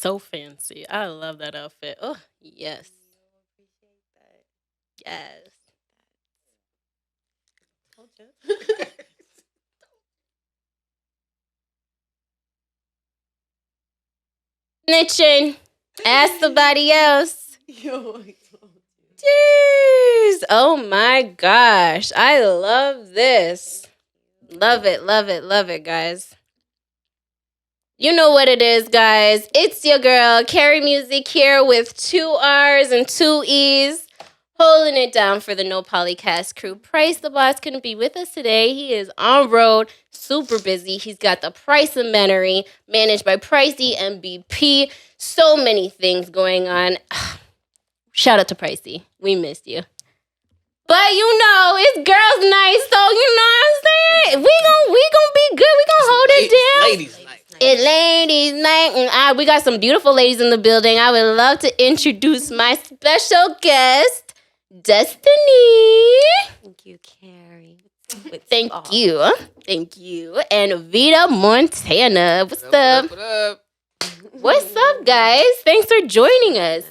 So fancy. I love that outfit. Oh, yes. Yes. Snitching. Ask somebody else. Yo, Jeez. Oh my gosh. I love this. Love it, love it, love it, guys. You know what it is, guys. It's your girl, Carrie Music here with 2 R's and 2 E's. Holding it down for the No Poli-Cast crew. Price the Boss couldn't be with us today. He is on road, super busy. He's got the Price-a-Menary, managed by Pricey MBP. So many things going on. Shout out to Pricey. We missed you. But you know, it's girls' night, so you know what I'm saying? We gonna be good. We gonna hold it down. ladies night. It's ladies' night. We got some beautiful ladies in the building. I would love to introduce my special guest, Destiny. Thank you, Carrie. Thank you. Thank you. And Vida Montana. What's up? What up? What's up, guys? Thanks for joining us.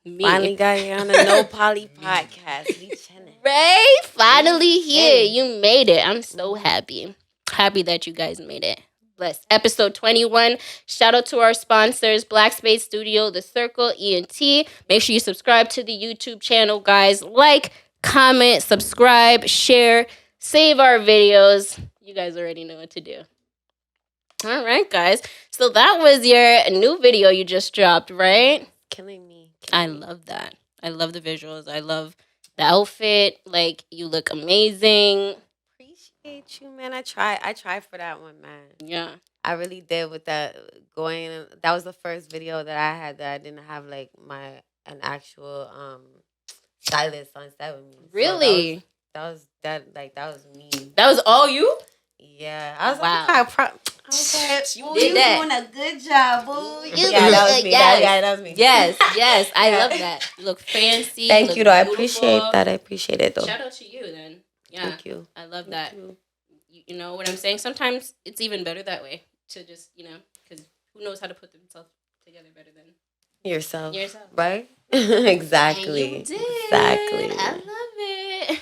Me. Finally got you on the No Poly podcast. We chilling. Right? Finally here. You made it. I'm so happy. Happy that you guys made it. Bless. Episode 21. Shout out to our sponsors, Black Space Studio, The Circle, ENT. Make sure you subscribe to the YouTube channel, guys. Like, comment, subscribe, share, save our videos. You guys already know what to do. All right, guys. So that was your new video you just dropped, right? Killing me. I love that. I love the visuals. I love the outfit. Like, you look amazing. Appreciate you, man. I tried for that one, man. Yeah. I really did with that going. That was the first video that I had that I didn't have like an actual stylist on set with me. So Really? that was me. That was all you? Yeah, I was Wow. kind of proud. I was like, You "Ooh, did you that. doing a good job, boo." You Yeah, that was look- me. yes. That was me. Yes. I Yeah. love that. You look fancy. Thank look you, though. I beautiful. appreciate that. I appreciate it, though. Shout out to you, then. Yeah. Thank you. I love Thank that. you. You know what I'm saying? Sometimes it's even better that way to just, because who knows how to put themselves together better than Yourself. yourself. Right? Exactly. And you did. Exactly. I love it.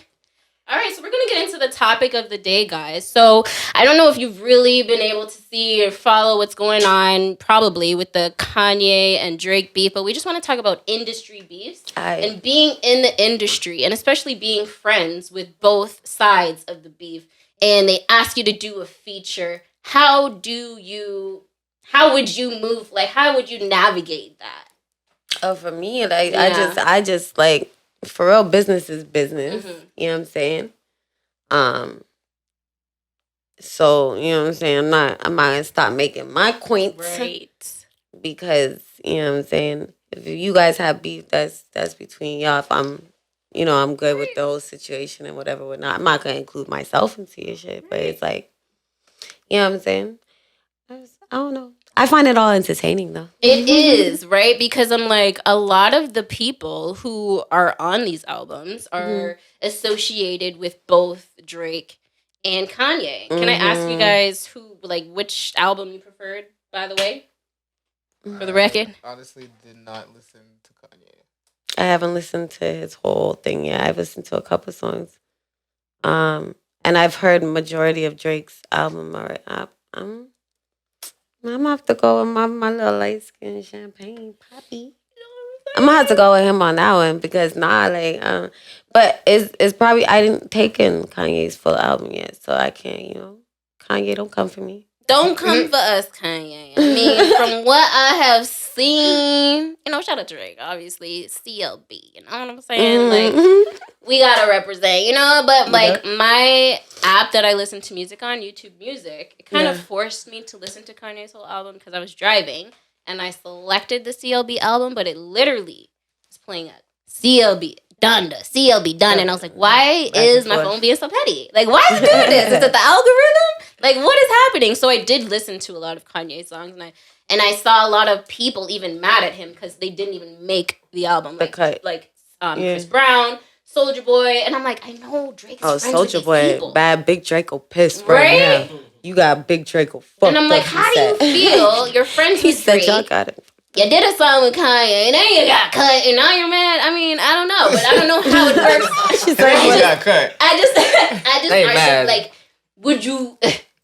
All right, so we're going to get into the topic of the day, guys. So I don't know if you've really been able to see or follow what's going on, probably, with the Kanye and Drake beef, but we just want to talk about industry beefs and being in the industry, and especially being friends with both sides of the beef. And they ask you to do a feature. How would you move? Like, how would you navigate that? Oh, for me, like Yeah. I just like for real, business is business. Mhm. You know what I'm saying? So you know what I'm saying. I'm not gonna stop making my points Right. because you know what I'm saying. If you guys have beef, that's between y'all. If I'm good with the whole situation and whatever. I'm not gonna include myself into your shit, but it's like, you know what I'm saying. I don't know. I find it all entertaining though. It is, right? Because I'm like, a lot of the people who are on these albums are associated with both Drake and Kanye. Can I ask you guys which album you preferred, by the way? For the record? Honestly, did not listen to Kanye. I haven't listened to his whole thing yet. I've listened to a couple songs. And I've heard majority of Drake's album already. I'm gonna have to go with my little light skin champagne poppy. I'm gonna have to go with him on that one because but it's probably I didn't take in Kanye's full album yet, so I can't. Kanye, don't come for me. Don't come for us, Kanye. I mean, from what I have seen, shout out to Drake, obviously, CLB, you know what I'm saying? Like, we gotta represent, but like my app that I listen to music on, YouTube Music, it kind of forced me to listen to Kanye's whole album because I was driving and I selected the CLB album, but it literally was playing a CLB done, and I was like, why is my phone being so petty? Like, why is it doing this? Is it the algorithm? Like, what is happening? So I did listen to a lot of Kanye songs, and I saw a lot of people even mad at him because they didn't even make the album. Chris Brown, Soulja Boy, and I'm like, I know Drake's friends with Soulja these Boy, people. bad Big Draco pissed Right? now. You got Big Draco fucked up. And I'm like, how do you feel? You're friends He with said Drake. y'all got it. You did a song with Kanye, and then you got cut, and now you're mad. I mean, I don't know, but I don't know how it works. She's like, you got cut. I just, Ain't mad. like,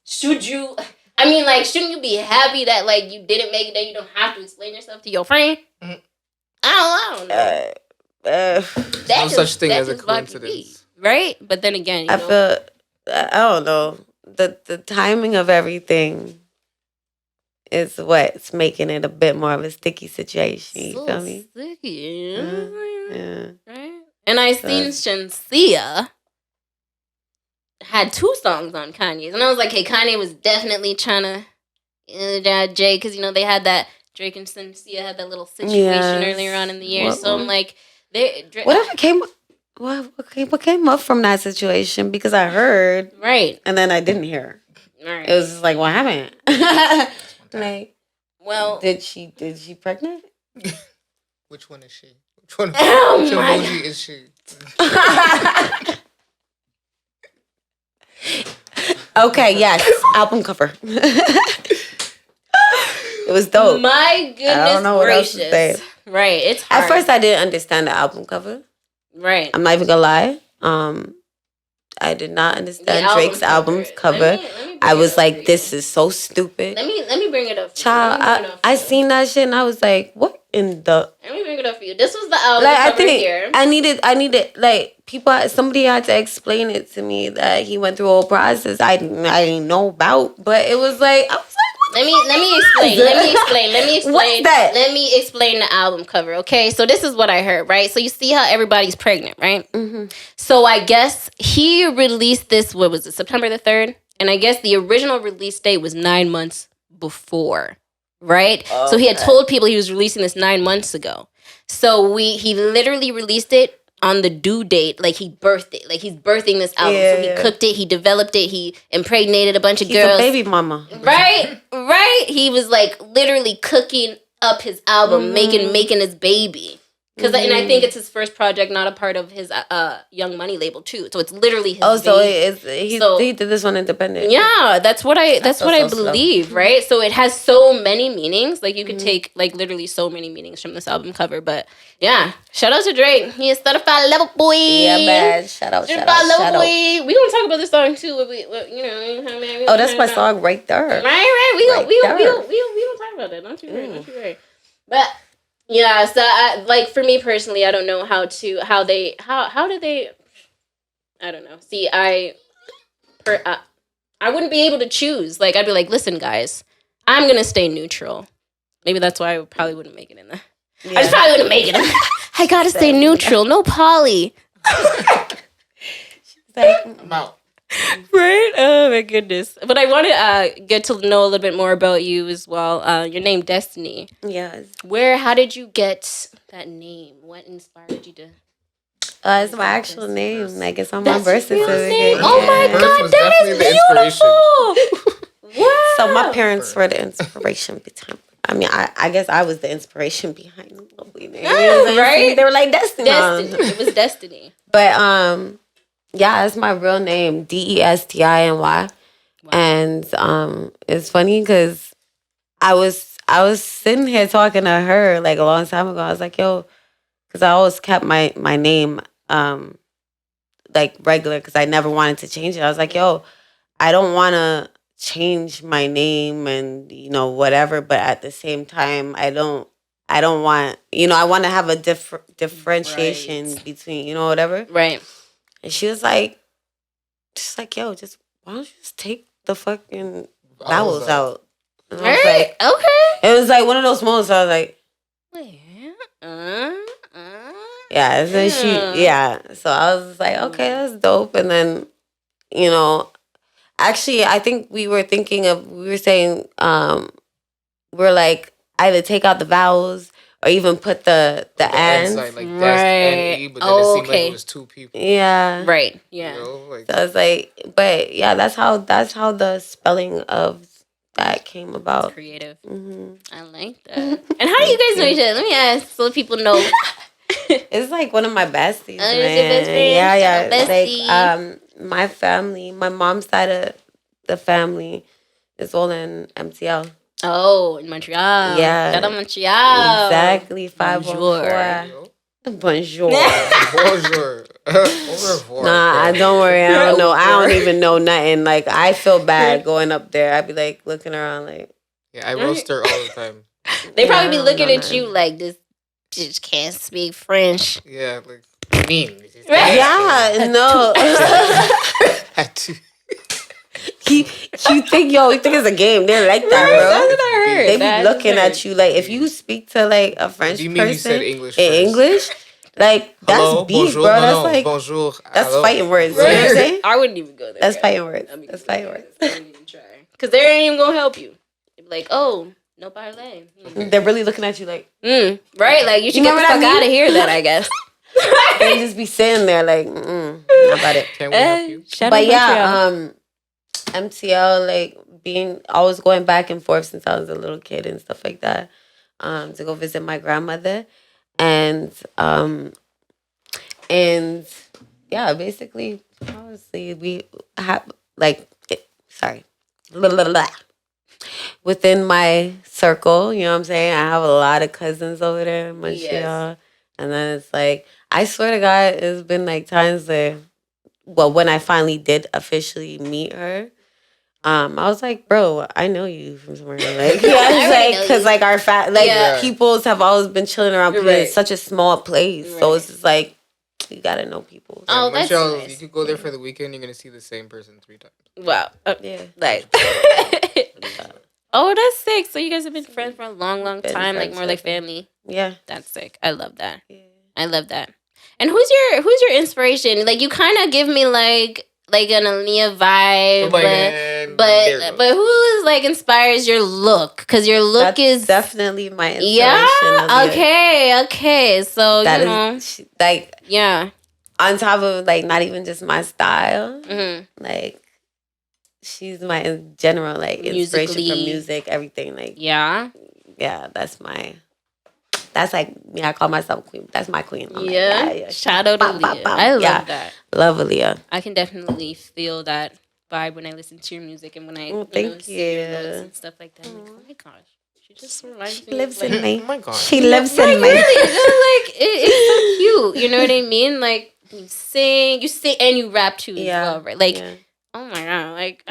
should you? I mean, like, shouldn't you be happy that like you didn't make it, that you don't have to explain yourself to your friend? Mm-hmm. I don't know. There's no such thing as a coincidence, right? But then again, I feel, I don't know, the timing of everything is what's making it a bit more of a sticky situation. You feel me? Sticky, yeah. Right. And I seen Shensia had 2 songs on Kanye's, and I was like, hey, Kanye was definitely trying to Jay, because they had that Drake and Shensia had that little situation earlier on in the year. So I'm like, whatever came. What came up from that situation? Because I heard and then I didn't hear. Right. It was just like, what happened? Like, well, did she pregnant? Which one is she? Which one? Which emoji is she? Okay, yes, album cover. It was dope. My goodness I don't know gracious. What else to say. Right, it's hard. At first I didn't understand the album cover. Right. I'm not even gonna lie. I did not understand Drake's album cover. Let me I was like, this is so stupid. Let me bring it up. Child, I seen that shit and I was like, what in the? Let me bring it up for you. This was the album cover here. I needed like somebody had to explain it to me that he went through a whole process I didn't know about, but it was like I was like. Let me explain. What's that? Let me explain the album cover, okay? So this is what I heard, right? So you see how everybody's pregnant, right? Mm-hmm. So I guess he released this, what was it, September the 3rd? And I guess the original release date was 9 months before, right? Okay. So he had told people he was releasing this 9 months ago. So he literally released it on the due date, like he birthed it, like he's birthing this album. Yeah, so he cooked it, he developed it, he impregnated a bunch of girls. A baby mama, right. He was like literally cooking up his album, making his baby. Because and I think it's his first project, not a part of his Young Money label too. So it's literally his. Oh, so he did this one independent. Yeah, that's what I believe, right? So it has so many meanings. Like you could take like literally so many meanings from this album cover. But yeah, shout out to Drake. He is certified level boy. Yeah, man. Shout out. We gonna talk about this song too. Oh, that's my song right there. Right. We gonna talk about that. Don't you worry. But. Yeah, so like for me personally, I don't know how do they, I don't know. See, I wouldn't be able to choose. Like I'd be like, listen, guys, I'm gonna stay neutral. Maybe that's why I probably wouldn't make it in there. Yeah. I just probably wouldn't make it. I gotta stay neutral. No Polly. She's like, I'm out. Right? Oh my goodness. But I want to get to know a little bit more about you as well. Your name, DSTNY. Yes. How did you get that name? What inspired you to? It's my actual name. Like it's on my birth certificate. Oh my God, that is beautiful. Wow. So my parents were the inspiration behind. I mean, I guess I was the inspiration behind the lovely name. Right? They were like DSTNY. It was DSTNY. But yeah, it's my real name, DSTNY. Wow. And it's funny because I was sitting here talking to her like a long time ago. I was like, yo, because I always kept my name like regular because I never wanted to change it. I was like, yo, I don't want to change my name and whatever, but at the same time, I don't want I want to have a differentiation between whatever. Right. And she was like, yo, why don't you just take the fucking vowels out? And I was like, okay. It was like one of those moments I was like, yeah. And then so I was just like, okay, that's dope. And then, actually, I think we were saying, we're like, either take out the vowels or even put the ands. Like DSTNY, but then it seemed like it was two people. Yeah. Right. Yeah. So I was like, but yeah, that's how the spelling of that came about. That's creative. Mm-hmm. I like that. And how do you guys know each other? Let me ask so people know. It's like one of my besties, man. Best friend? Yeah. Bestie. Like my family, my mom's side of the family is all in MTL. Oh, in Montreal. Yeah. Shout out Montreal. Exactly. 514. Bonjour. Bonjour. Au revoir. Nah, don't worry. I don't know. I don't even know nothing. Like, I feel bad going up there. I'd be like looking around like. Yeah, I roast her all the time. They probably I be don't looking know at you nothing. like, this bitch can't speak French. Yeah, like mean. Yeah, no. Had to. you think it's a game? They're like that, bro. That's what I heard. They be That's looking what I heard. at you like if you speak to like a French do you mean you person said English in first? English, like Hello, that's beef, bonjour, bro. no, That's no, like bonjour. that's hello. fighting words. You know what I'm saying? I wouldn't even go there. That's guys. fighting words. I'd be That's going fighting there. words. I wouldn't even try. Because they ain't even going to help you. They'd be like, oh, no parley. They're really looking at you like Right? Like, you should You get know the what I fuck mean? out of here then, I guess. they just be sitting there like, not about it. Can we help you? Shout But out Montreal. MTL, like being always going back and forth since I was a little kid and stuff like that, to go visit my grandmother, and yeah, basically, honestly, we have like, blah, blah, blah. Within my circle, you know what I'm saying? I have a lot of cousins over there in Montreal, Yes. and then it's like, I swear to God, it's been like times where. Well, when I finally did officially meet her, I was like, bro, I know you from somewhere. Like, yeah, I already like, know because you. like our Yeah. peoples have always been chilling around because Right. it's such a small place. So Right. it's just like, you gotta know people. Oh, that's Montreal, nice. you could go there for the weekend. You're gonna see the same person 3 times. Wow. Yeah. Like. Oh, that's sick. So you guys have been friends for a long, long Been time, like friends more like forever. family. Yeah. That's sick. I love that. Yeah. I love that. And who's your inspiration? Like, you kind of give me like an Aaliyah vibe, but who is like inspires your look? Because your look That's is definitely my inspiration. yeah. Okay. So That you know, like yeah. on top of like not even just my style, Mm-hmm. like she's my in general like inspiration for Musically. music, everything. Like Yeah. yeah, that's like me. I call myself queen. That's my queen. I'm Yeah. like, yeah. Shout out Bam, bam, Aaliyah. bam. I love Yeah. that. Love Aaliyah. I can definitely feel that vibe when I listen to your music and when I Thank see your you. looks and stuff like that. I'm like, oh my gosh, she just reminds She me. lives of, like, in me. Oh my God. She lives like, in me. really, like it's so cute. You know what I mean? Like you sing, and you rap too as well, right? Like, yeah. oh my god, like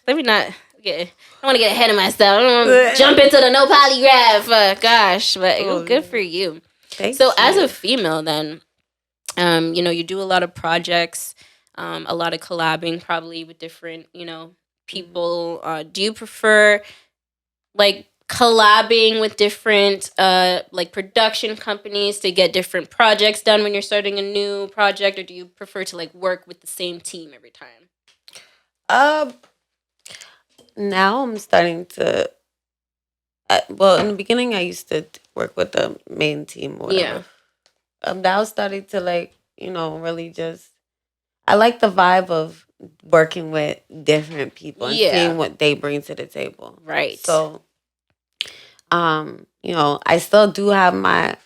let me not get. I don't want to get ahead of myself. I don't want to jump into the no polygraph. Gosh, but good for you. Thank So you. as a female, then, you know, you do a lot of projects, a lot of collabing, probably with different, you know, people. Do you prefer like collabing with different like production companies to get different projects done when you're starting a new project, or do you prefer to like work with the same team every time? Now I'm starting to. Well, in the beginning, I used to work with the main team or whatever. Now starting to like really just. I like the vibe of working with different people and seeing what they bring to the table. Right. So, I still do have my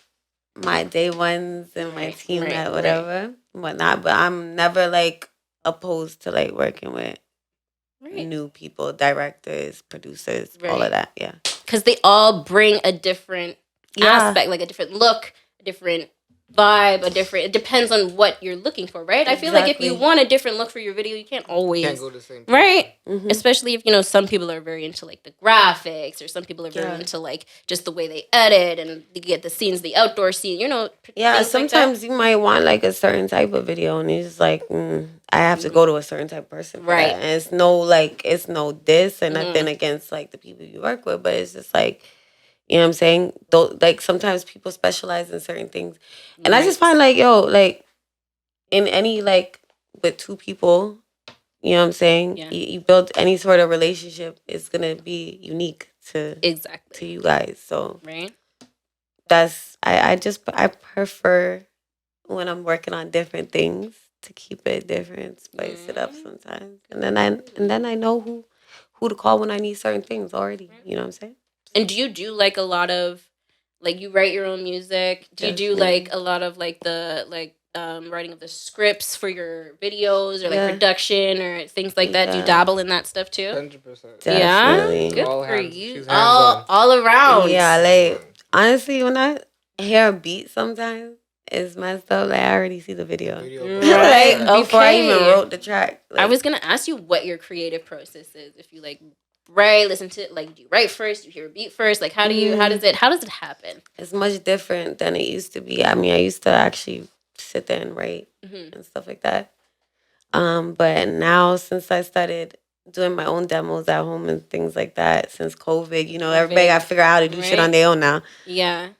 day ones and my team that whatever whatnot, but I'm never like opposed to like working with new people, directors, producers, all of that. Yeah, because they all bring a different aspect, like a different look, a different vibe, it depends on what you're looking for, right? I feel like if you want a different look for your video, you can't always go the same place. right. Mm-hmm. Especially if some people are very into like the graphics, or some people are very into like just the way they edit and you get the scenes, the outdoor scene, sometimes you might want like a certain type of video and it's just like I have to go to a certain type of person for that. And it's no diss and nothing against like the people you work with, but it's just like, you know what I'm saying? Like sometimes people specialize in certain things. And I just find like, like in any like with two people, you know what I'm saying? Yeah. You build any sort of relationship, it's gonna be unique to you guys. So that's I prefer when I'm working on different things to keep it different, spice it up sometimes. And then I know who to call when I need certain things already. You know what I'm saying? And do you do like a lot of, like, you write your own music? Do you do like a lot of like the like writing of the scripts for your videos or like production or things like that? Do you dabble in that stuff too? 100%. Definitely. Yeah, good All for hands. you. She's hands-on. All around. Yeah, like honestly, when I hear a beat, sometimes it's messed up. Like I already see the video, Right? like before I even wrote the track. Like, I was gonna ask you what your creative process is. If you like write, listen to it, like do you write first? Do you hear a beat first? Like how does it happen? it's much different than it used to be. I mean, I used to actually sit there and write and stuff like that. But now since I started doing my own demos at home and things like that, since COVID, everybody got to figure out how to do shit on their own now. Yeah.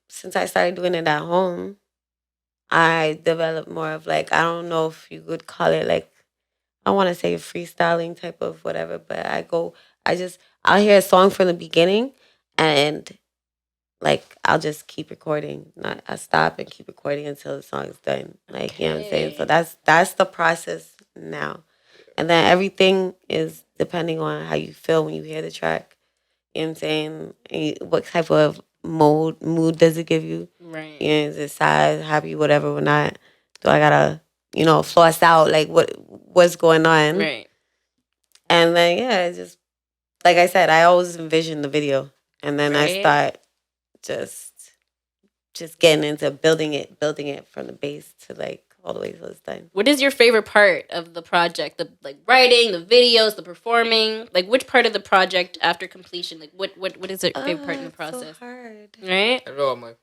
Since I started doing it at home, I developed more of like, I don't know if you would call it like, I want to say freestyling type of whatever, but I'll hear a song from the beginning and like I'll just keep recording. I stop and keep recording until the song's done. Like, you know what I'm saying? So that's the process now. And then everything is depending on how you feel when you hear the track. You know what I'm saying? And what type of mood does it give you? Right. Is it sad, happy, whatever or not? Do I gotta, floss out like what's going on? Right. And then it's just like I said, I always envision the video. And then I start just getting into building it from the base to like all the way till it's done. What is your favorite part of the project? The like writing, the videos, the performing? Like which part of the project after completion? Like what is your favorite part in the process? So hard. Right? I know, I'm like,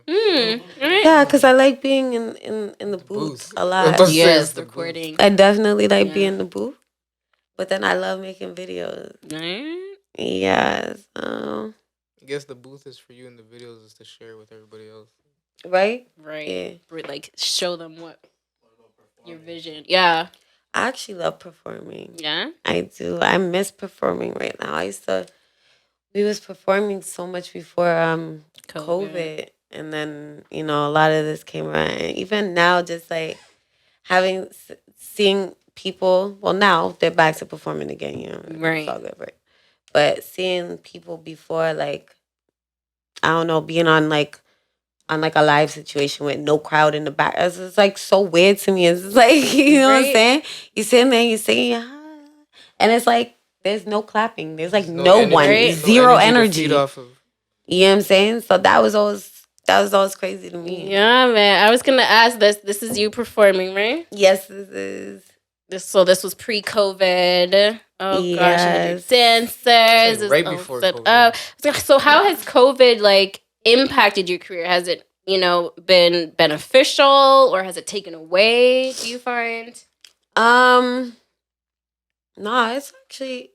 Right? Yeah, because I like being in the booth a lot. Yes, recording. I definitely like being in the booth. But then I love making videos. Right? Yes. I guess the booth is for you and the videos is to share with everybody else. Right? Right. Yeah. Like show them what your vision. Yeah. I actually love performing. Yeah? I do. I miss performing right now. We was performing so much before COVID. And then, a lot of this came around. And even now, just like seeing people, well, now they're back to performing again, Right. It's all good, right? But seeing people before, like, I don't know, being on a live situation with no crowd in the back, it's like so weird to me. It's like, what I'm saying? You sitting there, you singing, and it's like, there's no clapping. There's like no energy, one, right? Zero energy. You know what I'm saying? So that was always crazy to me. Yeah, man. I was gonna ask this. This is you performing, right? Yes, this is. This was pre-COVID. Oh yes. Gosh, dancers. Like right before COVID. So how has COVID like impacted your career? Has it, been beneficial or has it taken away? Do you find? No, it's actually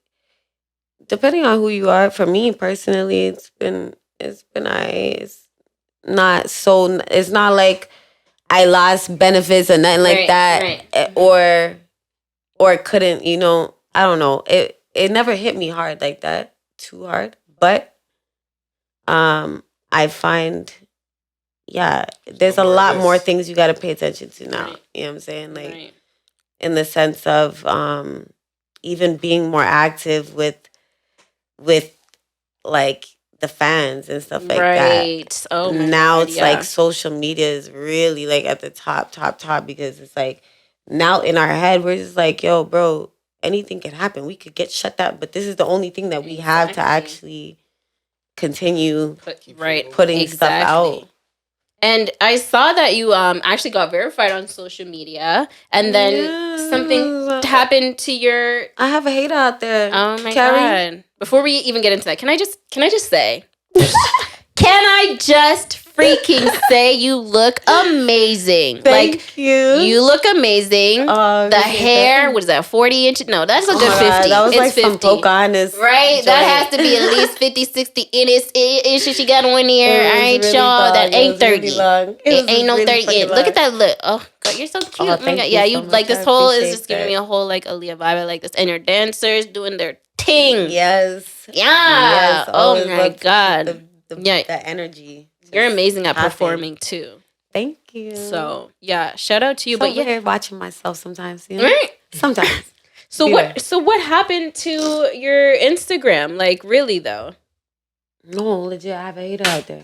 depending on who you are. For me personally, it's been nice. It's not like I lost benefits or nothing like that, or couldn't, I don't know. It never hit me hard like that, too hard. But I find, there's a lot more things you got to pay attention to now. Right. You know what I'm saying? Like, in the sense of even being more active with like the fans and stuff like that. Right. Oh, now it's like social media is really like at the top because it's like now in our head we're just like, yo, bro, anything could happen. We could get shut down, but this is the only thing that we have to actually continue putting stuff out. And I saw that you actually got verified on social media, and then something happened to your. I have a hater out there. Oh my god! Before we even get into that, can I just say, can I just freaking say you look amazing? Thank you. You look amazing. The hair, what is that? 40 inches? No, that's a good 50. That was it's like 50. Some Pocahontas, right? That has to be at least 50, 60 inches. She got on here. All right, really y'all. Long. That ain't 30. Really it ain't no really 30 inch. Look at that look. Oh god, you're so cute. Oh my god. Yeah, you so like this whole is just giving me a whole like Aaliyah vibe. I like this, and your dancers doing their ting. Yes. Yeah. Yes, oh my god. The energy. You're amazing at performing too. Thank you. So shout out to you. But weird watching myself sometimes. Right. Sometimes. So what happened to your Instagram? Like really though? No, legit. I have a hater out there.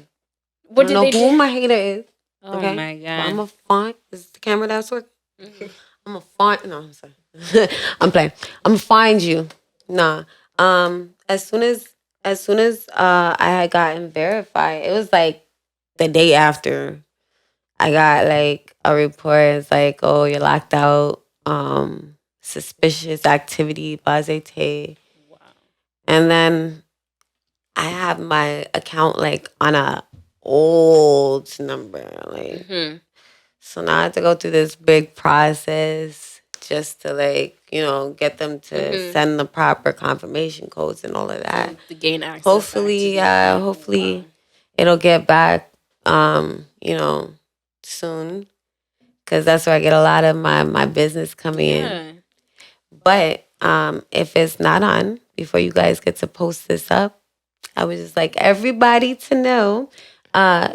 What did they do? Who my hater is? Oh Okay? my So God. I'm a font. Is the camera that's working? Mhm. I'm a font. No, I'm sorry. I'm playing. I'm gonna find you. Nah. As soon as I had gotten verified, it was like the day after I got like a report. It's like, oh, you're locked out. Suspicious activity, blase. Wow. And then I have my account like on a old number. Like, Mm-hmm. so now I have to go through this big process just to like, get them to send the proper confirmation codes and all of that. To gain access. Hopefully, hopefully it'll get back, soon. Cause that's where I get a lot of my business coming in. But if it's not on, before you guys get to post this up, I would just like everybody to know.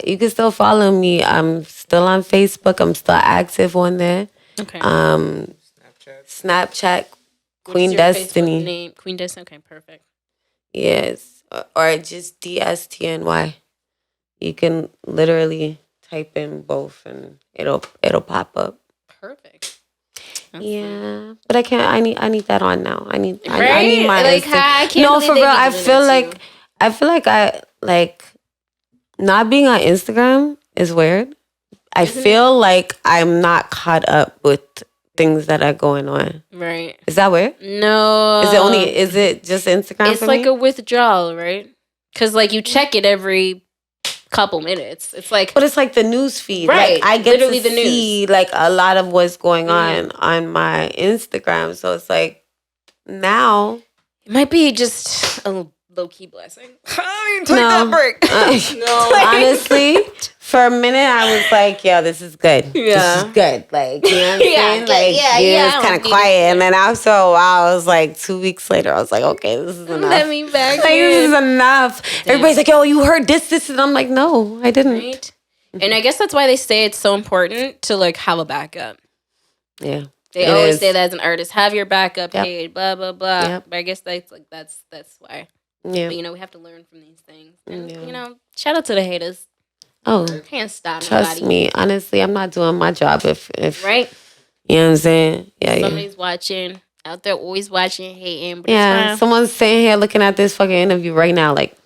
You can still follow me. I'm still on Facebook. I'm still active on there. Okay. Snapchat, What's Queen your Destiny. Facebook name? Queen Destiny. Okay, perfect. Yes, or just DSTNY. You can literally type in both, and it'll pop up. Perfect. Yeah, but I can't. I need that on now. I need my like I can't. No, for real. I feel like I like not being on Instagram is weird. I feel like I'm not caught up with things that are going on. Right. Is that weird? No. Is it just Instagram? It's like a withdrawal, right? Because like you check it every couple minutes. It's like, but it's like the news feed. Right. Like I get Literally to the see news. like a lot of what's going on my Instagram. So it's like now it might be just a low key blessing. I mean, take No. that break. no, honestly, for a minute I was like, "Yo, this is good. This is good." Like, you know what I'm saying? Like, it's kind of quiet. And then after a while, I was like, 2 weeks later, I was like, "Okay, this is enough. Let me back Like, this is enough." Everybody's like, "Yo, you heard this," and I'm like, "No, I didn't." Right? And I guess that's why they say it's so important to like have a backup. Yeah. They always say that as an artist, have your backup page, blah blah blah. Yep. But I guess that's why. Yeah. But we have to learn from these things. And shout out to the haters. Oh, Can't stop trust nobody. me. Honestly, I'm not doing my job if Right. You know what I'm saying? Yeah, somebody's watching out there, always watching, hating. But yeah. Someone's sitting here looking at this fucking interview right now, like.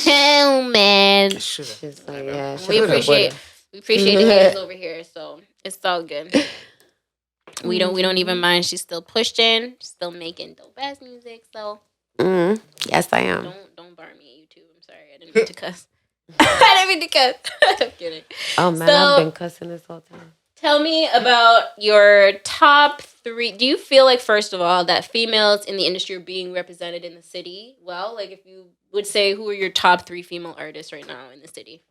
Oh man. She's like, yeah. We appreciate the haters over here, so it's all good. We don't even mind. She's still pushing, still making dope ass music. So yes, I am. Don't bar me at YouTube. I'm sorry, I didn't mean to cuss. I didn't mean to cuss. I'm kidding. Oh man, I've been cussing this whole time. Tell me about your top 3. Do you feel like, first of all, that females in the industry are being represented in the city? Well, like if you would say, who are your top 3 female artists right now in the city?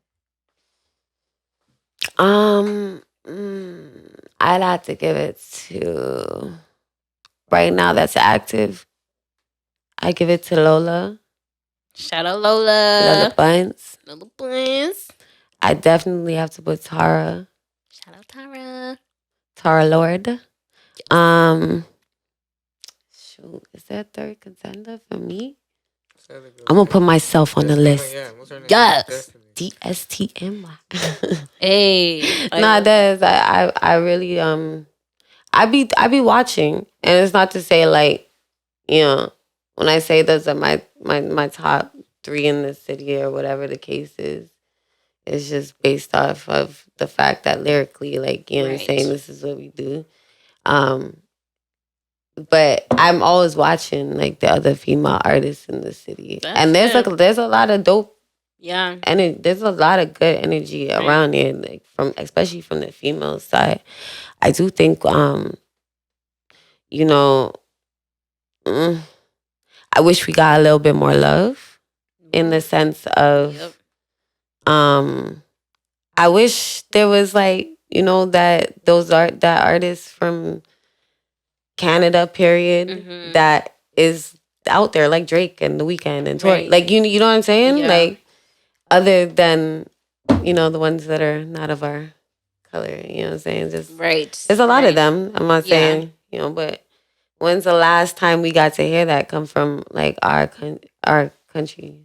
I'd have to give it to right now that's active. I give it to Lola. Shout out Lola. Lola Buns. Lola Buns. I definitely have to put Tara. Shout out Tara. Tara Lord. Shoot, is there a third contender for me? I'm gonna put myself on the list. Yes. DSTNY. Hey. Nah, there's I really I be watching, and it's not to say like, when I say those are my top 3 in the city or whatever the case is, it's just based off of the fact that lyrically, like, what I'm saying, this is what we do. But I'm always watching like the other female artists in the city, and there's a lot of dope. Yeah, and there's a lot of good energy around here, like especially from the female side. I do think, I wish we got a little bit more love, in the sense of, I wish there was like, that that artists from Canada, period, that is out there, like Drake and The Weeknd and Tori. Like, you know what I'm saying? Yeah. Like, other than, the ones that are not of our color, you know what I'm saying? Just there's a lot of them. I'm not saying, but when's the last time we got to hear that come from like our country?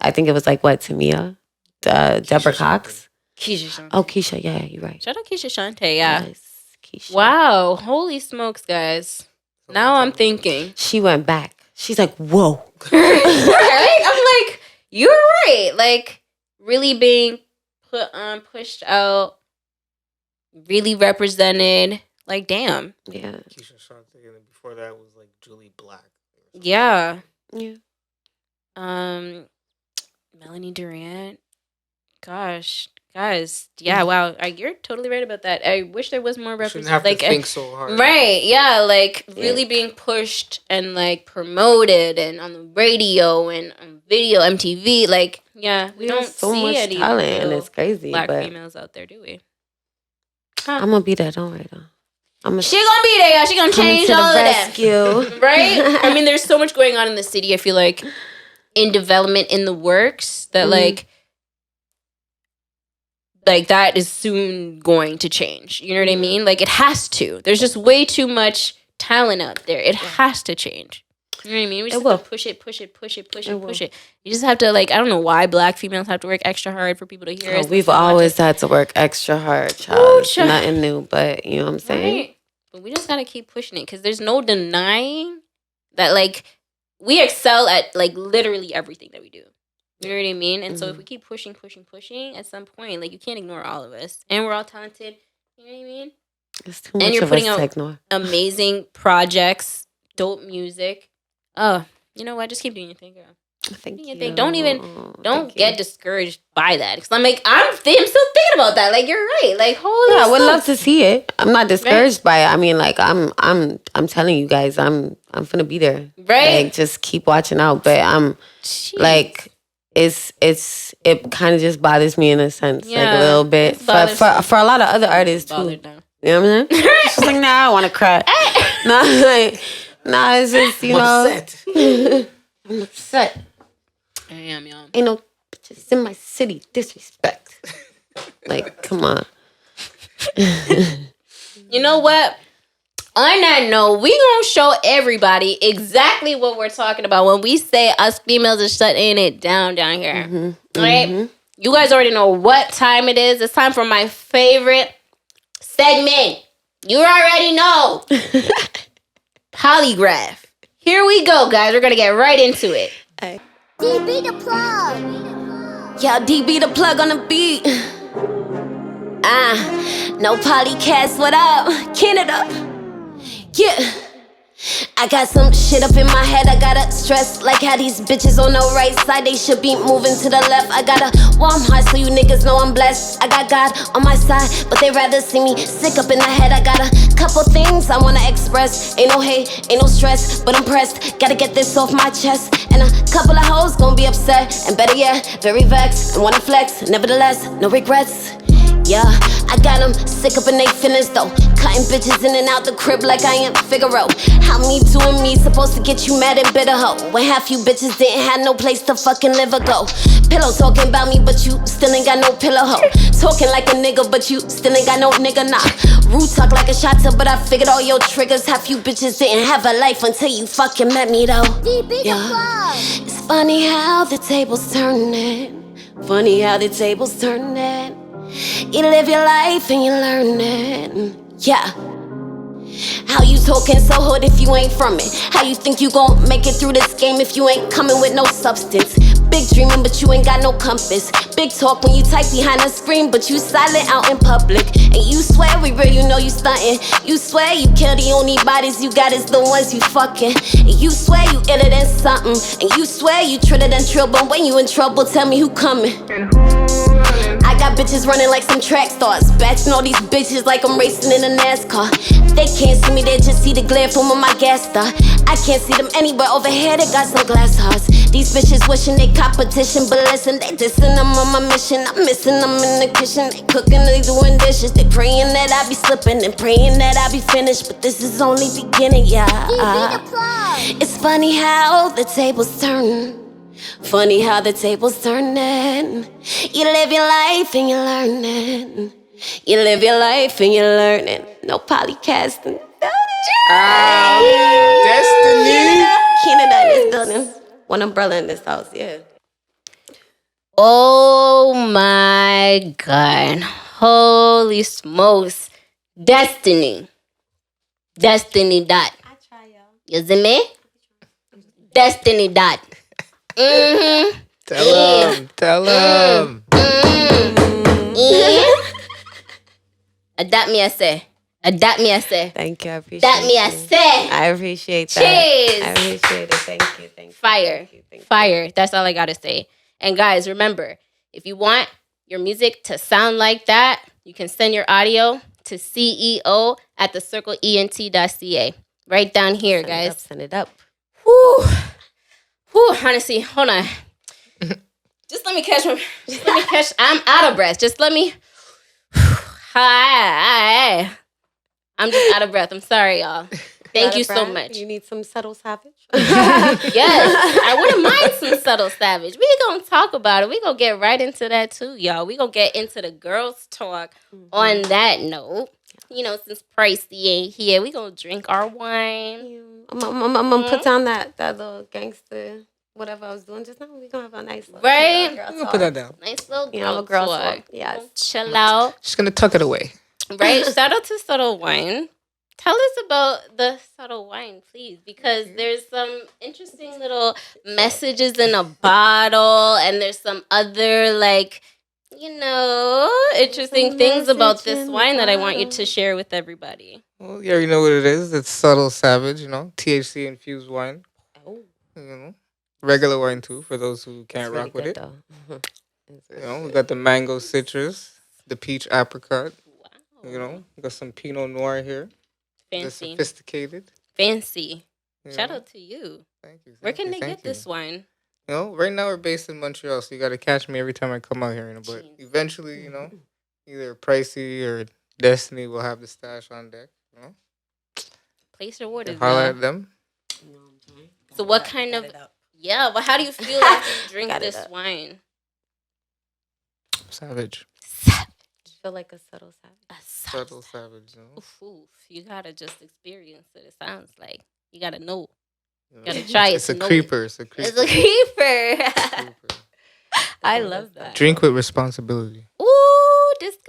I think it was like Tamia, Deborah Cox. Keisha Shante. Oh, Keisha. Yeah, you're right. Shout out Keisha Shante. Yeah. Yes, Keisha. Wow. Holy smokes, guys. Now I'm thinking. She went back. She's like, whoa. Right? I'm like, you're right. Like, really being put on, pushed out, really represented. Like, damn. Yeah. Keisha Shante, and then before that was like Julie Black. Yeah. Yeah. Melanie Durant. Gosh, guys. Yeah, wow. You're totally right about that. I wish there was more You shouldn't representation. have to think so hard. Right, yeah, like really being pushed and like promoted and on the radio and on video, MTV. Like, yeah, we don't so see much any talent, and real it's crazy. black but females out there, do we? I'm gonna be there. Don't worry though. She gonna be there, y'all. She gonna change all of that. Rescue. Right? I mean, there's so much going on in the city, I feel like, in development, in the works, that like that is soon going to change. You know what I mean? Like, it has to. There's just way too much talent out there. It has to change. You know what I mean? We just have to push it. You just have to, like, I don't know why black females have to work extra hard for people to hear us. We've always had to work extra hard, child. It's nothing new, but you know what I'm saying? Right. But we just gotta keep pushing it, because there's no denying that, like, we excel at, like, literally everything that we do. You know what I mean? And so if we keep pushing, at some point, like, you can't ignore all of us. And we're all talented. You know what I mean? It's too much and you're of putting us to out ignore. amazing projects, dope music. Oh, you know what? Just keep doing your thing, girl. Thank you. Don't get discouraged by that. Because I'm like, I'm still thinking about that. Like, you're right. Like, holy I would love to see it. I'm not discouraged by it. I mean, like, I'm telling you guys, I'm finna be there. Right. Like, just keep watching out. But I'm like, it kind of just bothers me in a sense, like a little bit. For a lot of other artists too. You know what I'm saying? She's like, nah, I want to cry. Nah, it's just, you know. I'm upset. I am, y'all. Ain't no bitches in my city. Disrespect. Like, come on. You know what? On that note, we gonna show everybody exactly what we're talking about when we say us females are shutting it down here. Right? You guys already know what time it is. It's time for my favorite segment. You already know. Polygraph. Here we go, guys. We're gonna get right into it. DB the plug. Yeah, DB the plug on the beat. No Poli-Cast, what up? Canada. Yeah. I got some shit up in my head, I gotta stress. Like how these bitches on the right side, they should be moving to the left. I got a warm heart so you niggas know I'm blessed. I got God on my side, but they rather see me sick up in the head. I got a couple things I wanna express. Ain't no hate, ain't no stress, but I'm pressed. Gotta get this off my chest. And a couple of hoes gon' be upset, and better yet, very vexed and wanna flex. Nevertheless, no regrets. Yeah, I got them sick up in they feelings though. Cutting bitches in and out the crib like I am Figaro. How me doing me supposed to get you mad and bitter hoe? When half you bitches didn't have no place to fucking live or go. Pillow talking about me but you still ain't got no pillow hoe. Talking like a nigga but you still ain't got no nigga, nah. Rude talk like a shotter but I figured all your triggers. Half you bitches didn't have a life until you fucking met me though. Yeah. It's funny how the tables turning. Funny how the tables turning. You live your life and you learn it. Yeah. How you talking so hood if you ain't from it? How you think you gon' make it through this game if you ain't coming with no substance? Big dreaming but you ain't got no compass. Big talk when you type behind a screen but you silent out in public. And you swear we real, you know you stuntin'. You swear you kill the only bodies you got is the ones you fucking. And you swear you iller than something. And you swear you triller than trill. But when you in trouble, tell me who coming. I got bitches running like some track stars. Batching all these bitches like I'm racing in a NASCAR. They can't see me, they just see the glare from on my gas star. I can't see them anywhere over here, they got some glass hearts. These bitches wishing they competition, but listen, they dissing them on my mission. I'm missing them in the kitchen, they cooking, they doing dishes. They praying that I be slipping and praying that I be finished. But this is only beginning, yeah. It's funny how the tables turn. Funny how the tables turning. You live your life and you learn it. You live your life and you learn it. No Poli-Cast. Destiny. Canada in this building. One umbrella in this house, yeah. Oh my God. Holy smokes. Destiny. Destiny dot. I try, y'all. You see me? Destiny dot. Mm-hmm. Tell him. Tell him. Adapt me, I say. Adapt me, I say. Thank you. I appreciate That me, I you. say. I appreciate that. Cheers. I appreciate it. Thank you. Thank you. Fire. Thank you. Thank you. Fire. That's all I got to say. And guys, remember, if you want your music to sound like that, you can send your audio to CEO at thecircleent.ca. Right down here, guys. Send it up. Whew. Honestly, hold on. Just let me catch. I'm out of breath. Just let me. Hi. I'm just out of breath. I'm sorry, y'all. Thank you so much. You need some subtle savage? Yes, I wouldn't mind some subtle savage. We gonna talk about it. We gonna get right into that too, y'all. We gonna get into the girls' talk on that note. You know, since Pricey ain't here, we gonna drink our wine. I'm gonna put down that little gangster whatever I was doing just now. We gonna have a nice little Right? girl I'm talk. gonna put that down. Nice little You know, girl a girl talk. talk. Yes. Chill out. Just gonna tuck it away. Right? Shout out to Subtle Wine. Tell us about the Subtle Wine, please, because there's some interesting little messages in a bottle, and there's some other, like, you know, interesting Some things about message this in wine the that I want you bottle. to share with everybody. Well, you already know what it is. It's subtle savage, you know, THC infused wine. Oh, You know, regular wine too for those who can't it's really rock with good, it. though. It's You really know, we good. got the mango citrus, the peach apricot. Wow. You know, we got some Pinot Noir here. The Fancy. sophisticated. Fancy. You Shout know. out to you. Thank you. Where thank can you, they thank get this you. wine? You know, right now we're based in Montreal, so you got to catch me every time I come out here. You know, but Jeez. eventually, you know, either Pricey or Destiny will have the stash on deck. You know, Place your orders, holler y'all. at them. So what kind of... Yeah, but how do you feel after you drink Got it this up. wine? Savage, Feel like a subtle savage. A subtle savage. You know, Oof. You gotta just experience it. It sounds like you gotta know. You know, Gotta try it It's to a know creeper. It's a creeper. It's a creeper. creeper. I love that. Drink with responsibility. Ooh, disclaimer.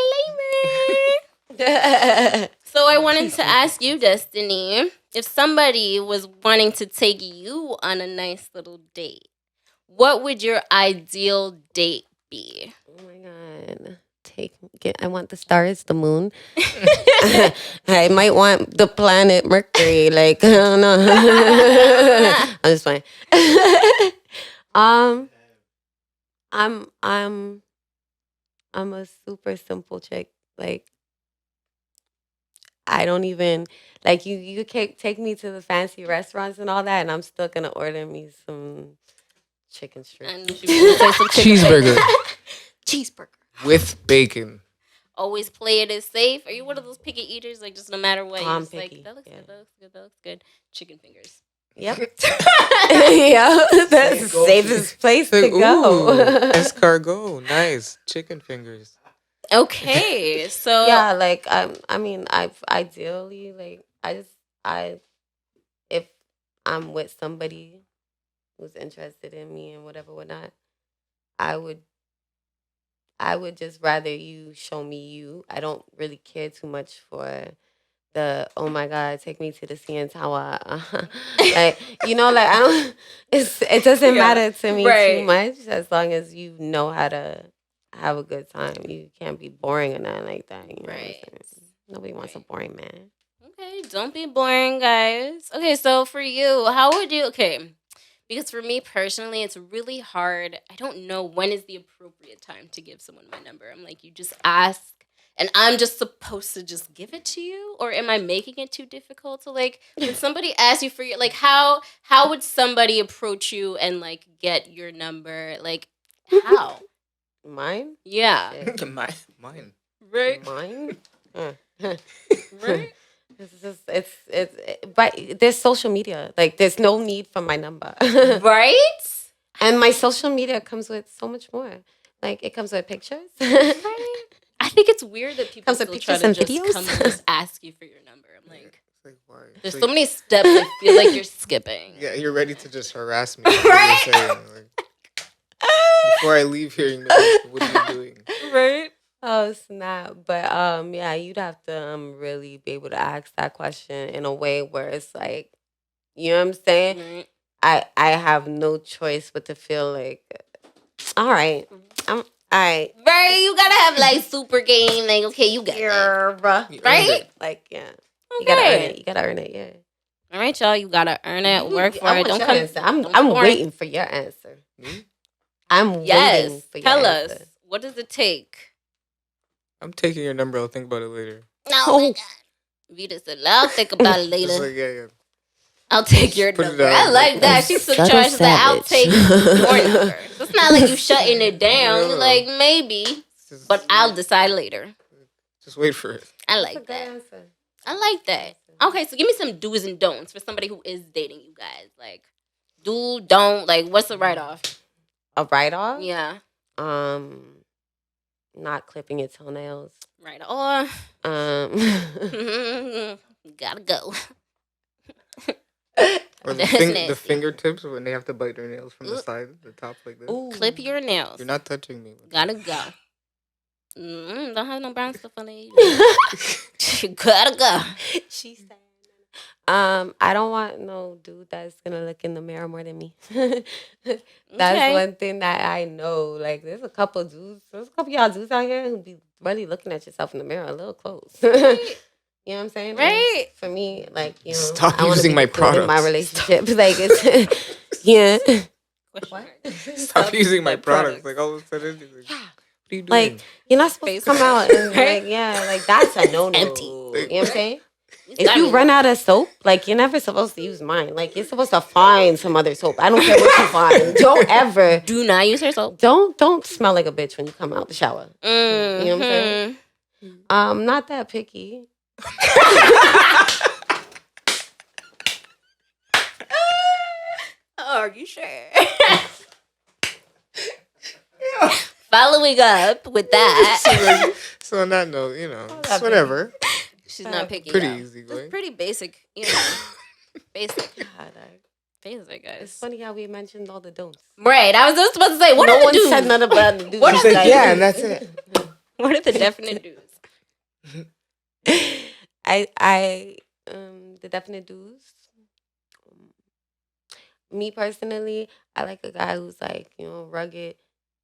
So I wanted to ask you, Destiny, if somebody was wanting to take you on a nice little date, what would your ideal date be? Oh my god. I want the stars, the moon. I might want the planet Mercury. Like, I don't know. I'm just playing. I'm a super simple chick. Like, I don't even like you can take me to the fancy restaurants and all that, and I'm still gonna order me some chicken strips. And she was gonna say some chicken Cheeseburger Cheeseburger. with bacon. Always play it as safe. Are you one of those picky eaters? Like, just no matter what, you're I'm just picky, like, that looks yeah. good, that looks good, that looks good. Chicken fingers. Yep. Yeah, that's the safest place to go. Escargot, nice chicken fingers. Okay, so Yeah, like I mean, I've ideally like if I'm with somebody who's interested in me and whatnot, I would just rather you show me you. I don't really care too much for the oh my god, take me to the CN Tower. Like, you know, like I don't. It doesn't Yeah, matter to me right. too much as long as you know how to have a good time. You can't be boring or nothing like that. You know Right. what I'm saying? Nobody wants a boring man. Okay, don't be boring, guys. Okay, so for you, how would you... Okay, because for me personally, it's really hard. I don't know when is the appropriate time to give someone my number. I'm like, you just ask, and I'm just supposed to just give it to you? Or am I making it too difficult to, like, when somebody asks you for your... Like, how would somebody approach you and, like, get your number? Like, how? Mine? Yeah. Shit. Mine. Right? Mine? Right? But there's social media. Like, there's no need for my number. Right? And my social media comes with so much more. Like, it comes with pictures. Right? I think it's weird that people Comes with still try pictures to and just videos. come and just ask you for your number. I'm like, It's like, why? there's It's so like, many steps I feel like you're skipping. Yeah, you're ready to just harass me. Right? Like, Before I leave here, you know, what are you doing? Right? Oh snap! But yeah, you'd have to really be able to ask that question in a way where it's like, you know what I'm saying? Right. I have no choice but to feel like, all right, I'm all right. Right, you gotta have like super game, like okay, you got that. Yeah, bruh. You earned Right? it. Like yeah, Okay. you gotta earn it. You gotta earn it. Yeah. All right, y'all, you gotta earn it, work for I it. want Don't your come. answer. I'm don't waiting boring. for your answer. Me? I'm waiting Yes, for your tell answer. us, what does it take? I'm taking your number. I'll think about it later. Oh my god. Vida said, I'll think about it Just later. like, yeah. I'll take your Put it number. down. I like that. She took Subtle charge of that. I'll savage. take your number. It's not like you shutting it down. No. You're like, maybe, Just, but I'll decide later. just wait for it. I That's a like good that. answer. I like that. Okay, so give me some do's and don'ts for somebody who is dating you guys. Like, do, don't, like, what's the write-off? A write-off? Yeah. Not clipping your toenails. Write-off. Gotta go. Or That's the nasty. fingertips when they have to bite their nails from the side, the top like this. Ooh. Clip your nails. You're not touching me. Gotta go. Don't have no brown stuff on it. You gotta go. She said. I don't want no dude that's gonna look in the mirror more than me. That's Okay. one thing that I know. Like, there's a couple of y'all dudes out here who be really looking at yourself in the mirror a little close. You know what I'm saying? Right. For me, like, you know, Stop I wanna using be my included in my products. relationship. Like, it's yeah. What? Stop using my products. Like all of a sudden, you're like, what are you doing? Like, you're not supposed Face to come out and right? like, yeah, like that's a no no. Empty. You know what I'm saying? If Gotta you be- run out of soap, like, you're never supposed to use mine. Like, you're supposed to find some other soap. I don't care what you find. Don't ever. Do not use her soap. Don't smell like a bitch when you come out the shower. Mm-hmm. You know what I'm saying? I'm not that picky. Are you sure? Following up with that, So on that note, you know, it's that whatever. she's not picky. Pretty yeah. easy It's going. pretty basic, you know. Basic, God, basic, it's guys. funny how we mentioned all the don'ts. Right. I was just supposed to say, what no are the one dudes? said nothing about the dudes. What She's are like, yeah, and that's it. What are the definite dudes? The definite dudes. Me personally, I like a guy who's like, you know, rugged,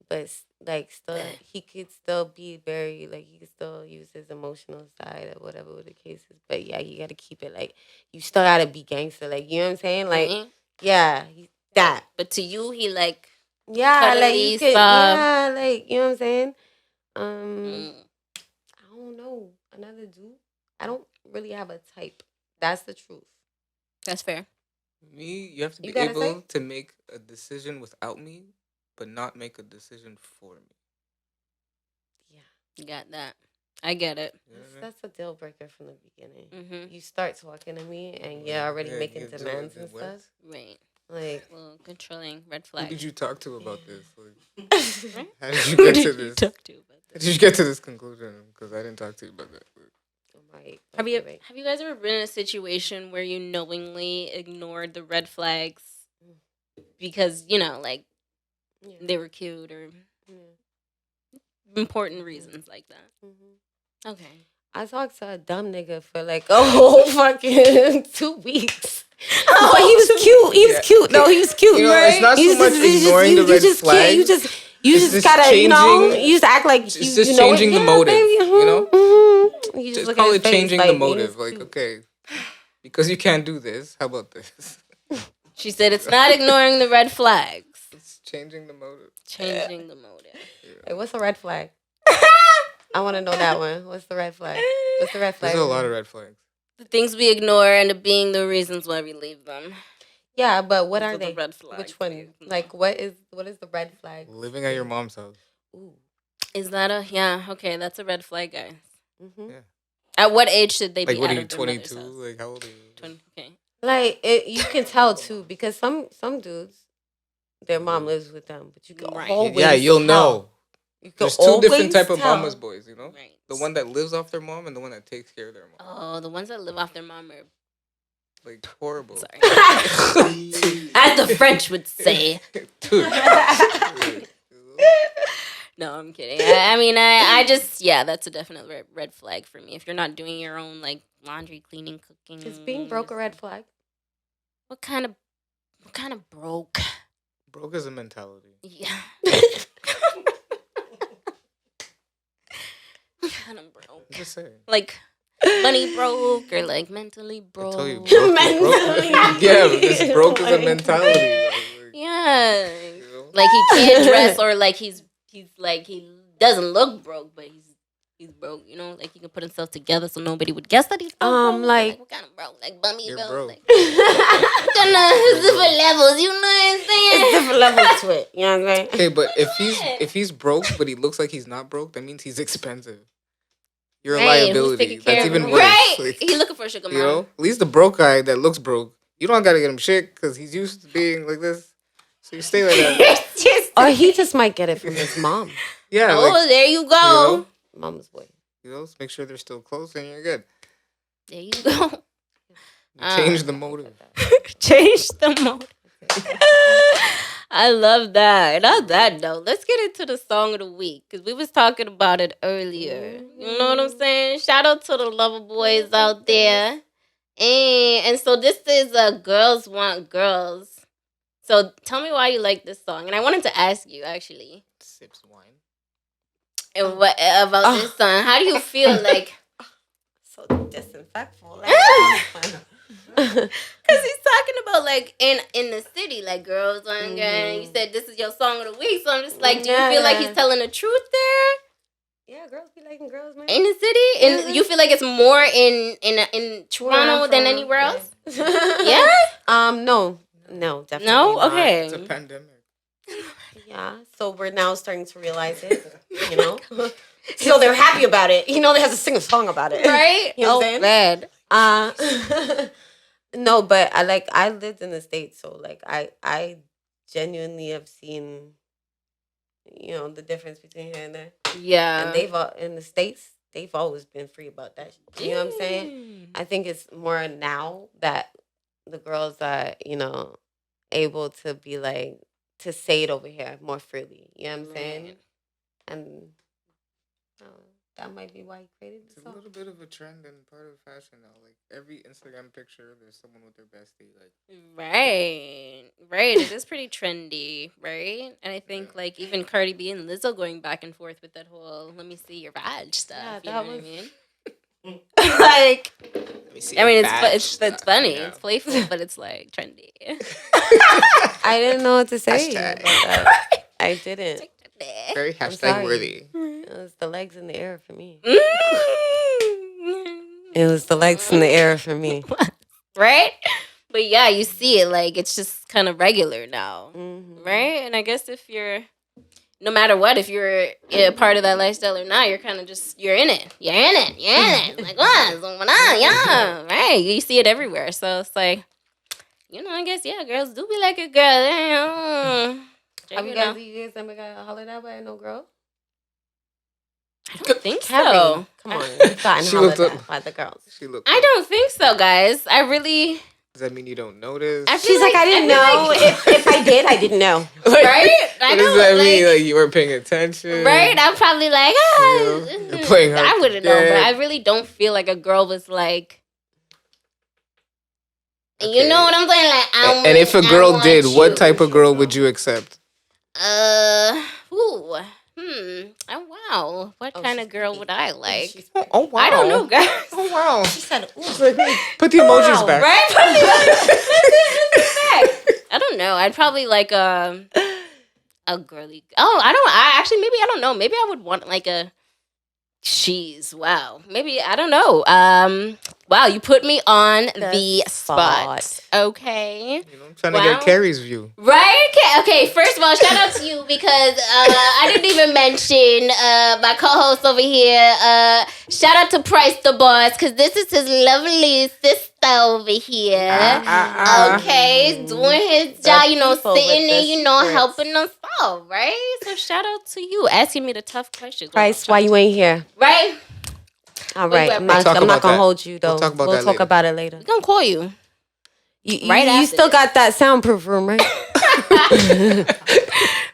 but like still he could still be very like he could still use his emotional side or whatever the case is. But yeah, you gotta keep it like you still gotta be gangster, like, you know what I'm saying? Like, Mhm. yeah, that. But to you, he like, Yeah, like cuddly, you could, soft. yeah, like, you know what I'm saying? mm, I don't know. Another dude. I don't really have a type. That's the truth. that's fair. Me, you have to You be gotta able say? to make a decision without me, but not make a decision for me. Yeah. Got that. I get it. You know what I mean? That's a deal breaker from the beginning. Mm-hmm. You start talking to me and you're already Yeah, making you do it, demands then and what? stuff. Right. Like, Well, controlling red Who flag. did you talk to about this? Like, Right? how did you Who get did to you this? talk to about How this? did you get to this conclusion? Because I didn't talk to you about that. right, Have you right. have you guys ever been in a situation where you knowingly ignored the red flags because, you know, like Yeah. they were cute or Yeah. important reasons like that? Mhm. Okay. I talked to a dumb nigga for like a whole fucking 2 weeks. Oh, But he was cute. He was Yeah. cute. No, he was cute. You know, it's not You so much ignoring the red can't. flags. You It's just just gotta, you know, changing- you just act like it's you just you know changing it. the Yeah, motive, baby, you know? You just Just look call at it his changing face, the like, he was motive. Like, cute. okay, because you can't do this, how about this? She said it's not ignoring the red flags. It's changing the motive. Changing the motive. Hey, what's a red flag? I want to know that one. What's the red flag? What's the red flag? There's a lot of red flags. The things we ignore end up being the reasons why we leave them. Yeah, but what Those are are the they? red flags Which one? we ignore. Like, what is the red flag? Living at your mom's house. Ooh. Is that a okay? That's a red flag, guys. Mm-hmm. Yeah. At what age should they Like, be what out are you, of their mother's 22? house? Like, how old are you? 20, okay. Like, you can tell too, because some dudes, their mom lives with them, but you can Right. always Yeah, you'll tell. know. You can There's two different always type of tell. mama's boys, you know? Right. The one that lives off their mom and the one that takes care of their mom. Oh, the ones that live off their mom are Like, horrible. sorry. As the French would say. Dude. No, I'm kidding. I mean, I just, yeah, that's a definite red flag for me. If you're not doing your own, like, laundry, cleaning, cooking. Is being broke a red flag? What kind of broke? Broke is a mentality. Yeah. Kind of broke. I'm just saying. Like, money broke or, like, mentally broke. I tell you, broke is broke. Yeah, this broke is a mentality. Yeah. You know? Like, he can't dress or, like, he's like, he doesn't look broke, but he's broke, you know? Like, he can put himself together so nobody would guess that he's broke. Like what kind of broke? Like, bummy You're broke? broke. Like, different levels, you know what I'm saying? it's different levels to it. You know what I'm saying? Okay, but if he's broke, but he looks like he's not broke, that means he's expensive. You're a Right, who's liability. taking care That's of even him? worse. Right. Like, He looking for a sugar mama. you know, at least the broke guy that looks broke, you don't gotta get him shit because he's used to being like this. So you stay like that. Or he just might get it from his mom. Yeah. Oh, like, there you go. you know, Mom's boy. make sure they're still close and you're good. There you go. Change the motive. Change the mode. I love that. And on that note, let's get into the song of the week because we was talking about it earlier. You know what I'm saying? Shout out to the lover boys out there. And so this is Girls Want Girls. So tell me why you like this song. And I wanted to ask you actually. Sips wine. And what about this song? How do you feel like? So disinfectful. Because he's talking about like in the city, like girls on girl. And you said this is your song of the week, so I'm just like, do you feel like he's telling the truth there? Yeah, girls be liking girls, man. In the city, and you feel like it's more in Toronto than anywhere else? Yeah. No, definitely. No. not. Okay. It's a pandemic. Yeah, so we're now starting to realize it. You know, so they're happy about it. You know, they have to sing a song about it, Right? You know what I'm saying? bad. No, but I lived in the States, so like I genuinely have seen, you know, the difference between here and there. Yeah. And in the States, they've always been free about that. You know what I'm saying? I think it's more now that the girls are, you know, able to be like to say it over here more freely. You know what I'm saying? Right. And that might be why he created the It's a song. little bit of a trend and part of fashion now. Like every Instagram picture, there's someone with their bestie. Like Right. It is pretty trendy, right? And I think like even Cardi B and Lizzo going back and forth with that whole "let me see your badge" stuff. Yeah, you that know was- what I mean? Like, let me see. I mean, it's funny, it's playful, but it's like trendy. I didn't know what to say Hashtag. about that. I didn't. very I'm hashtag sorry. worthy. It was the legs in the air for me. Mm. It was the legs in the air for me. Right? But yeah, you see it like it's just kind of regular now, Mhm. right? And I guess if you're, no matter what, if you're a part of that lifestyle or not, you're kind of just, you're in it. Like, what's going on? Yeah, right. You see it everywhere. So it's like, you know, I guess, yeah, girls do be like a girl. Have you guys ever got hollered at by no girl? I don't think Kevin, so. come on. You've gotten She hollered looked at by the girls. She looked. I don't think so, guys. I really, Does that mean you don't notice? I She's like, I didn't know. If I did, I didn't know. right? I What know, does that mean? like, Like you weren't paying attention? right? I'm probably like, You know, you're playing hard I to wouldn't know, but get. I really don't feel like a girl was like, you Okay. know what I'm saying? Like, And if a girl want did, what you. type of girl would you accept? Oh wow. What kind of she's girl picky. would I like? She's Oh wow! I don't know, guys. Oh wow! She said, ooh. Put the emojis back. Right? I don't know. I'd probably like a girly. Oh, maybe I don't know. Maybe I would want like a she's. Wow. Maybe I don't know. Wow, you put me on the spot. Okay. You know, I'm trying to Wow. get Carrie's view. Right? Okay, first of all, shout out to you because I didn't even mention my co-host over here. Shout out to Price the Boss because this is his lovely sister over here. Okay, doing his job, you know, people sitting with there, the you know, scripts. helping us out, right? So shout out to you asking me the tough questions. Price, why you ain't here? Right? All Where right, you at, I'm Price? not We'll talk going about to that. hold you, though. We'll talk about that talk later. about it later. We're going to call you. Right you after still this. got that soundproof room, right?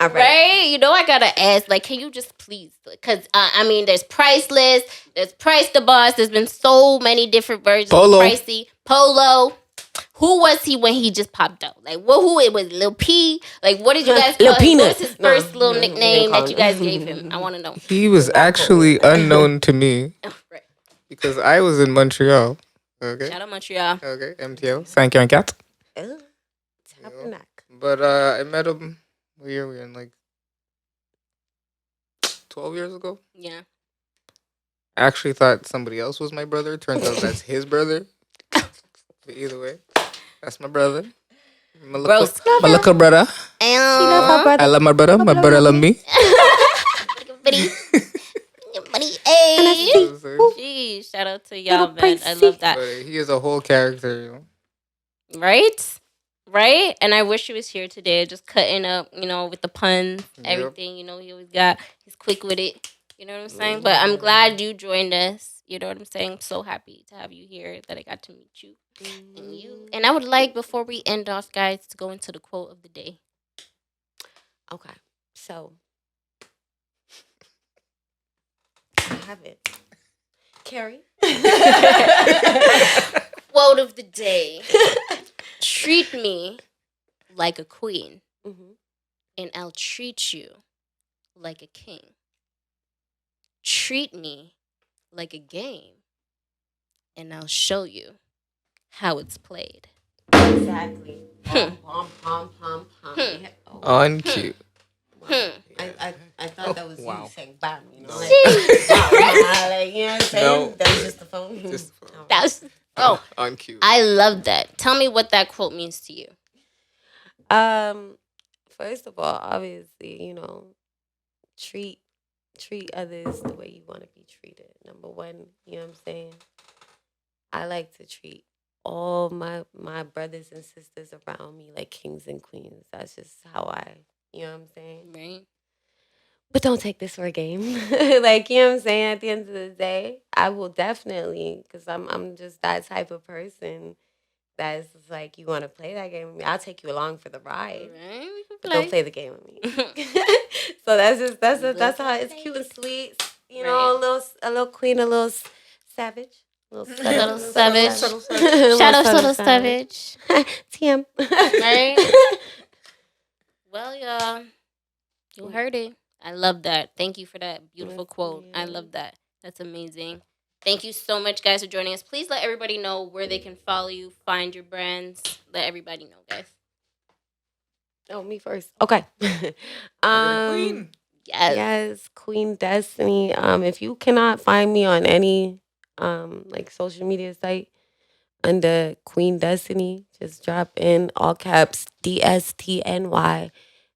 All right. Right? You know, I gotta ask, like, can you just please? Because, I mean, there's Priceless, there's Price the Boss, there's been so many different versions Polo. of Pricey. Polo. Who was he when he just popped out? Like, who it was? Lil P? Like, what did you guys call Lil him? Peanut. What was his No, first little no, we nickname didn't call that you him. guys gave him? I want to know. He was actually unknown to me Oh, right. because I was in Montreal. Okay. Shout out Montreal. Okay. MTL. 5-4. Ugh, tabernacle. But I met him. What year were we in? Like 12 years ago. Yeah. I actually thought somebody else was my brother. Turns out that's his brother. But either way, that's my brother. My little brother. She love her brother. I love my brother. My brother love me. Buddy. Buddy. Hey. You know what I'm saying? Jeez. Shout out to y'all, Little man. I Pricey. love that. But he is a whole character, you know. Right? Right? And I wish he was here today, just cutting up, you know, with the puns, Yep. everything. You know, he's quick with it. You know what I'm saying? But I'm glad you joined us. You know what I'm saying? I'm so happy to have you here, that I got to meet you. And you. And I would like, before we end off, guys, to go into the quote of the day. Okay, so I have it. Carrie. Quote of the day. Treat me like a queen, Mhm. and I'll treat you like a king. Treat me like a game, and I'll show you how it's played. Exactly. Pom. Oh, On cue. wow. I thought that was Wow. you saying bam, you know? No. Like, like, you know what I'm saying? No. That was just the phone. Just That's on cue. I love that. Tell me what that quote means to you. First of all, obviously, you know, treat others the way you want to be treated. Number one, you know what I'm saying? I like to treat all my brothers and sisters around me like kings and queens. That's just how you know what I'm saying? Right? But don't take this for a game. Like, you know what I'm saying? At the end of the day, I will definitely, because I'm just that type of person that's just like, you want to play that game with me, I'll take you along for the ride. Right? We can But don't play the game with me. So that's how it's cute and sweet. You know, a little queen, a little savage. Subtle savage. Subtle Shout out Subtle Savage. TM. Right? Well, y'all, you heard it. I love that. Thank you for that beautiful quote. I love that. That's amazing. Thank you so much, guys, for joining us. Please let everybody know where they can follow you, find your brands. Let everybody know, guys. Oh, me first. Okay. Queen. Yes. Queen Destiny. If you cannot find me on any like social media site under Queen Destiny, just drop in all caps DSTNY,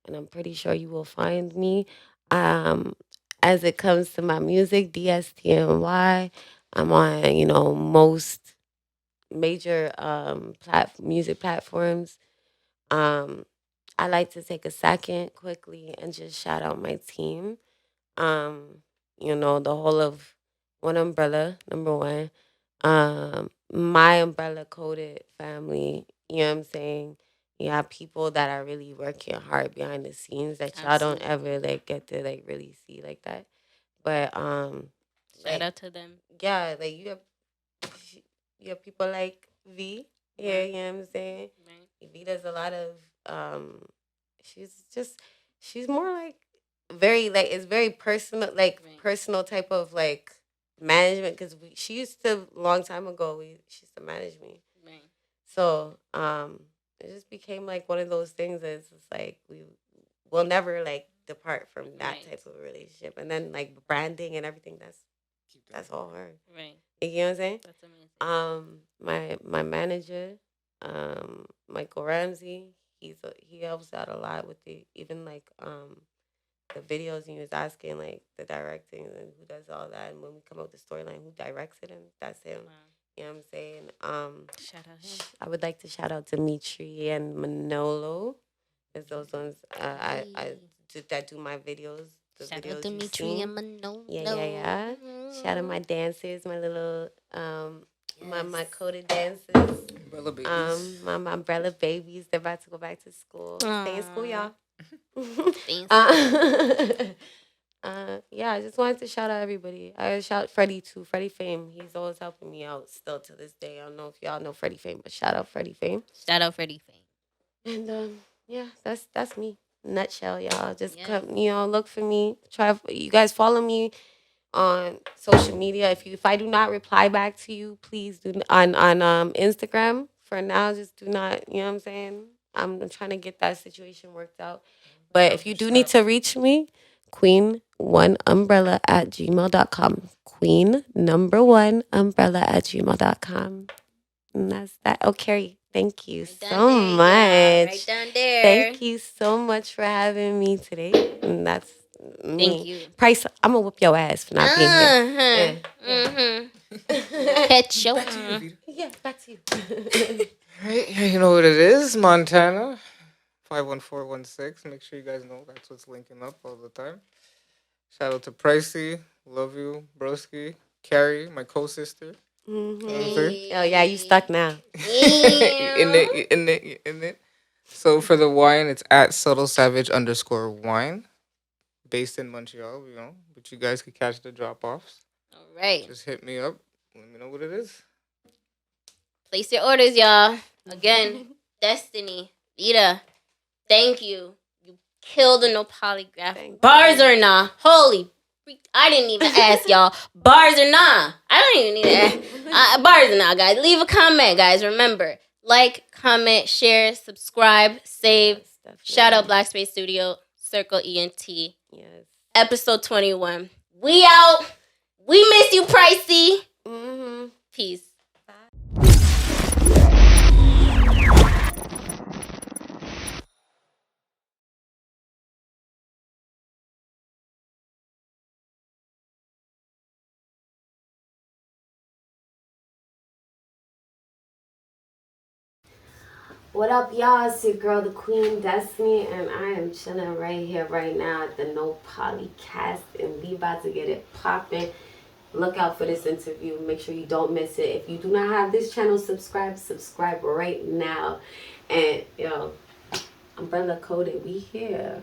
and I'm pretty sure you will find me. As it comes to my music, DSTNY, I'm on, you know, most major music platforms. I like to take a second quickly and just shout out my team. You know, the whole of One Umbrella, number one. My umbrella coded family, you know what I'm saying? You have people that are really working hard behind the scenes that y'all don't ever like get to like really see like that. But Shout out to them. yeah, like you have people like V here, you know what I'm saying? Right. V does a lot of she's more like very like it's very personal, like personal type of like management, because she used to long time ago she used to manage me. Right. So it just became like one of those things that's just like we'll never like depart from that type of relationship. And then like branding and everything, that's all her. Right. You know what I'm saying? That's amazing. My manager, Michael Ramsey, he helps out a lot with even like the videos, and he was asking like the directing and who does all that, and when we come up with the storyline, who directs it, and that's him. Wow. You know what I'm saying? Shout out him. I would like to shout out Dimitri and Manolo, because those ones that do my videos. Shout out Dimitri and Manolo. Yeah. Shout out my dancers, my little my coded dancers. Umbrella babies. My umbrella babies. They're about to go back to school. Stay in school, y'all. Yeah, I just wanted to shout out everybody. I shout Freddie too. Freddie Fame. He's always helping me out still to this day. I don't know if y'all know Freddie Fame, but shout out Freddie Fame. Shout out Freddie Fame. And yeah, that's me. Nutshell, y'all. Just come, look for me. You guys follow me on social media. If I do not reply back to you, please do on Instagram. For now, just do not. You know what I'm saying? I'm trying to get that situation worked out. But if you do need to reach me, queen1umbrella@gmail.com. queen1umbrella@gmail.com. And that's that. Oh, Carrie, thank you so much. Right down there. Thank you so much for having me today. And that's me. Thank you. Price, I'm going to whoop your ass for not being here. Catch your Yeah, back to you. Right, you know what it is, Montana. 51416. Make sure you guys know that's what's linking up all the time. Shout out to Pricey. Love you, Broski. Carrie, my co-sister. Oh, yeah, you stuck now. in it. So for the wine, it's at subtlesavage_wine. Based in Montreal, but you guys could catch the drop-offs. All right. Just hit me up. Let me know what it is. Place your orders, y'all. Again, Destiny, Vida, thank you. You killed the no polygraph. Bars or nah? Holy freak. I didn't even ask y'all. Bars or nah? I don't even need to ask. Bars or nah, guys. Leave a comment, guys. Remember, like, comment, share, subscribe, save. Shout out Black Space Studio, Circle ENT. Yes. Episode 21. We out. We miss you, Pricey. Peace. What up, y'all? It's your girl, the Queen Destiny, and I am chilling right here, right now at the No Poli-Cast, and we about to get it popping. Look out for this interview. Make sure you don't miss it. If you do not have this channel, subscribe right now. And, Umbrella Coded, we here.